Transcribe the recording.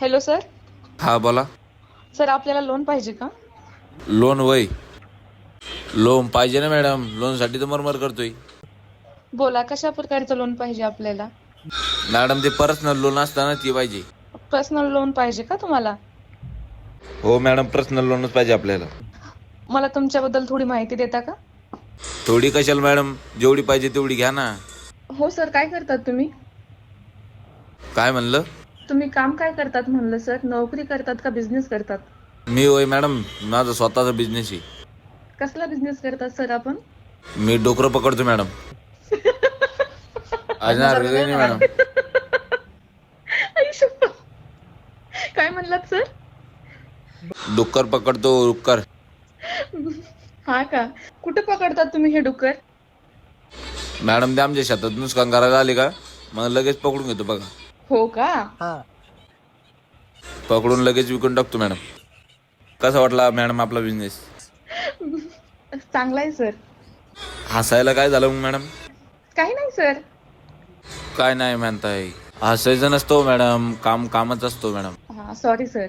Hello sir. हा बोला. Sir आपल्याला लोन पाहिजे का? लोन वय लोन पाहिजे ना मॅडम, लोनसाठी तर मरमर करतोय. बोला कशा प्रकारचं लोन पाहिजे आपल्याला? मॅडम ते पर्सनल लोन असताना ती पाहिजे. पर्सनल लोन पाहिजे का तुम्हाला? हो मॅडम, पर्सनल लोनच पाहिजे आपल्याला. मला तुमच्याबद्दल थोडी माहिती देता का? थोडी कशाला मॅडम, जेवढी पाहिजे तेवढी घ्या ना. हो सर, काय करतात तुम्ही? काय म्हणलं? तुम्ही काम काय करतात म्हणलं सर? नोकरी करतात का बिझनेस करतात? मी होय मॅडम, माझा स्वतःचा बिझनेस आहे. कसला बिझनेस करतात सर आपण? मी डुकरं पकडतो मॅडम. ऐकणार का काही नाही मॅडम? आई शप्पथ. काय म्हणलात सर? डुक्कर पकडतो, डुक्कर. हा का? कुठे पकडतात तुम्ही हे डुक्कर? मॅडम ते आमच्या शेतात नुकसान करायला आले का, मग लगेच पकडून घेतो बघा. हो का? पकडून लगेच विकून टाकतो मॅडम. कसा वाटला मॅडम आपला बिझनेस? चांगला आहे सर. हसायला काय झालं मग मॅडम? काही नाही सर. काय नाही म्हणताय? हसायचं नसतो मॅडम, काम कामच असतो मॅडम. हा सॉरी सर.